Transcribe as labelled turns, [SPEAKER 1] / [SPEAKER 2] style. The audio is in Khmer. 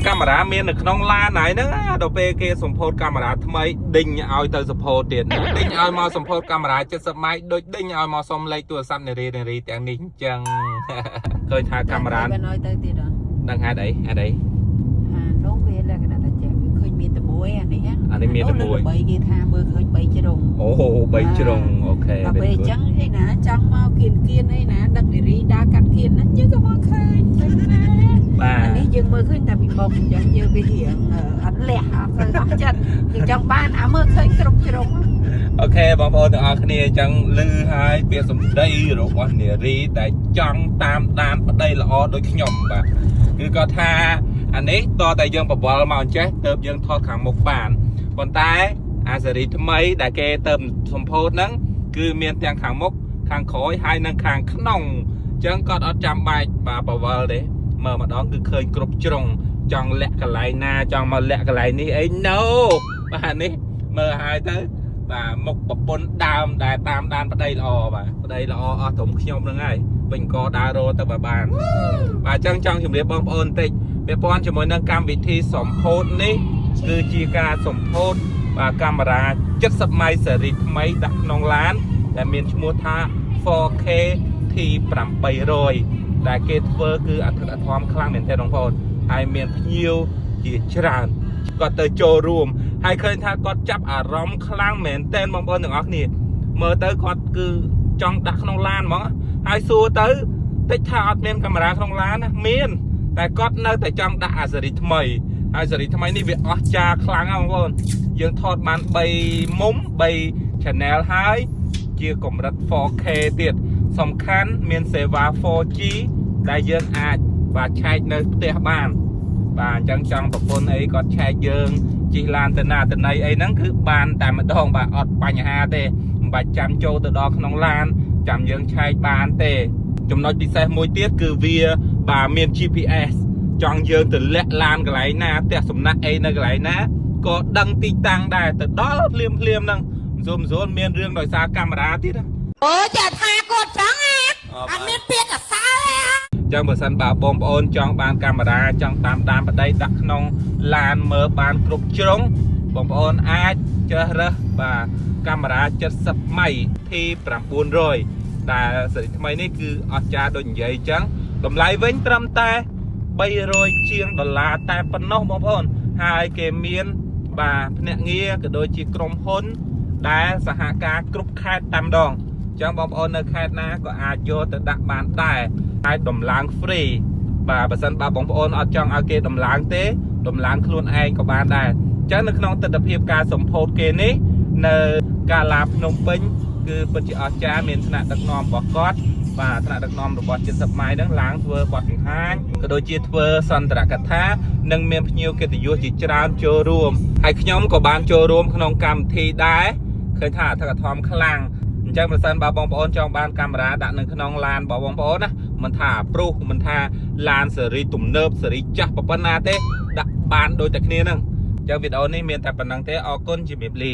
[SPEAKER 1] កាមេរ៉ាមាននៅក្នុងឡានហើយហ្នឹងដល់ពេលគេសម្ពោធកាមេរ៉ាថ្មីដេញឲ្យទៅសម្ពោធទៀតដេញឲ្យមកសម្ពោធកាមេរ៉ា70ម៉ែត្រដូចដេញឲ្យមកសុំលេខទូរស័ព្ទនារីទាំងនេះអញ្ចឹងឃើញថាកាមេរ៉ា
[SPEAKER 2] បានឲ្យទៅទៀតអត់
[SPEAKER 1] ដឹងហេតុអី
[SPEAKER 2] នោះវាលក្ខណៈថាចេះវាឃើញមានតែមួយអានេះ
[SPEAKER 1] មានតែមួយ
[SPEAKER 2] 3គេថាមើលឃើញ3ជ្រុង
[SPEAKER 1] អូ3ជ្រុងអូខេ
[SPEAKER 2] ដល់ពេលអញ្ចឹងឯណាចង់មកគៀនឯណាដឹកនារីដើរកាត់គៀនហ្នឹងយើងក៏មកឃើញណា
[SPEAKER 1] បាទ
[SPEAKER 2] នេះយើងមើលឃើញតែពីមុខអញ្ចឹងយើងវារៀងអត់លះអត់ទៅអស់ចិត្តយើងចង់បានមើលឃើញគ្រប់ជ្រុង
[SPEAKER 1] អូខេបងប្អូនទាំងអស់គ្នាអញ្ចឹងឮហើយពាក្យសម្ដីរបស់នារីដែលចង់តាមដានប្តីល្អដូចខ្ញុំបាទគឺគាត់ថាអានេះតតែយើងបវល់មកអញ្ចេះទៅយើងថតខាងមុខបានប៉ុន្តែអាសេរីថ្មីដែលគេទៅសម្ពោធហ្នឹងគឺមានទាំងខាងមុខខាងក្រោយហើយនិងខាងក្នុងអញ្ចឹងគាត់អត់ចាំបាច់បាទបវល់ទេមើលម្ដងគឺឃើញគ្រប់ជ្រុងចង់លាក់កន្លែងណាចង់មកលាក់កន្លែងនេះអី no បាទនេះមើលហើយទៅបាទមុខប្រពន្ធដើមដែលតាមដានប្តីល្អបាទប្តីល្អអស់ត្រឹមខ្ញុំហ្នឹងហើយវិញក៏ដើររទៅបានបាទអញ្ចឹងចង់ជម្រាបបងប្អូនបន្តិចពាក់ព័ន្ធជាមួយនឹងកម្មវិធីសម្ពោធនេះគឺជាការសម្ពោធបាទកាមេរ៉ា70ម៉ែត្រស៊េរីថ្មីដាក់ក្នុងឡានដែលមានឈ្មោះថា 4K T800 ដែលគេធ្វើគឺអធិកអធមខ្លាំងមែនទេបងប្អូនហើយមានភ្ញៀវជាច្រើនគាត់ទៅចូលរួមហើយឃើញថាគាត់ចាប់អារម្មណ៍ខ្លាំងមែនទែនបងប្អូនទាំងអស់គ្នាមើលទៅគាត់គឺចង់ដាក់ក្នុងឡានហ្មងហើយសួរទៅតិចថាអត់មានកាមេរ៉ាក្នុងឡានណាមានតែគាត់នៅតែចង់ដាក់អាសេរីថ្មីហើយសេរីថ្មីនេះវាអស្ចារ្យខ្លាំងណាស់បងប្អូនយើងថតបាន3មុំ3 channel ហើយជាកម្រិត 4K ទៀតសំខាន់មានសេវា 4G ដែលយើងអាចបាទឆែកនៅផ្ទះបានបាទអញ្ចឹងចង់ប្រពន្ធអីគាត់ឆែកយើងជិះឡានទៅណាទៅណីអីហ្នឹងគឺបានតែម្ដងបាទអត់បញ្ហាទេមិនបាច់ចាំចូលទៅដល់ក្នុងឡានចាំយើងឆែកបានទេចំណុចពិសេសមួយទៀតគឺវាបាទមាន GPS ចង់យើងទៅលាក់ឡានកន្លែងណាផ្ទះសំណាក់អីនៅកន្លែងណាក៏ដឹងទីតាំងដែរទៅដល់ភ្លាមហ្នឹងមិនស្រួលមានរឿងដោយសារកាមេរ៉ាទៀត
[SPEAKER 2] អូចាថាគាត់ចឹងអត់មានពាក្យកសើ
[SPEAKER 1] ចឹងបើសិនបើបងប្អូនចង់បានកាមេរ៉ាចង់តាមដានប្តីដាក់ក្នុងឡានមើលបានគ្រប់ជ្រុងបងប្អូនអាចជ្រើសរើសបាទកាមេរ៉ា70ម៉ៃ T900 ដែលសេរីថ្មីនេះគឺអស្ចារ្យដូចនិយាយចឹងតម្លៃវិញត្រឹមតែ$300ជាងតែប៉ុណ្ណោះបងប្អូនហើយគេមានបាទភ្នាក់ងារក៏ដូចជាក្រុមហ៊ុនដែលសហការគ្រប់ខេត្តតែម្ដងអញ្ចឹងបងប្អូននៅខេត្តណាក៏អាចយកទៅដាក់បានដែរហើយដំឡើង free បាទបើសិនបើបងប្អូនអត់ចង់ឲ្យគេដំឡើងទេដំឡើងខ្លួនឯងក៏បានដែរអញ្ចឹងនៅក្នុងទិដ្ឋភាពការសម្ពោធគេនេះនៅកាឡាភ្នំពេញគឺពិតជាអស្ចារ្យមានថ្នាក់ដឹកនាំរបស់គាត់បាទថ្នាក់ដឹកនាំរបស់70ម៉ៃហ្នឹងឡើងធ្វើបទបង្ហាញក៏ដូចជាធ្វើសន្ទរកថានិងមានភ្ញៀវកិត្តិយសជាច្រើនចូលរួមហើយខ្ញុំក៏បានចូលរួមក្នុងកម្មវិធីដែរឃើញថាអធិកអធមខ្លាំងអញ្ចឹងប្រសិនបើបងប្អូនចង់បានកាមេរ៉ាដាក់នៅក្នុងឡានរបស់បងប្អូនណាមិនថាប្រុសមិនថាឡានស៊េរីទំនើបស៊េរីចាស់ប៉ុណ្ណាទេដាក់បានដូចតែគ្នាហ្នឹងអញ្ចឹងវីដេអូនេះមានតែប៉ុណ្្នឹងទេអរគុណជំរាបលា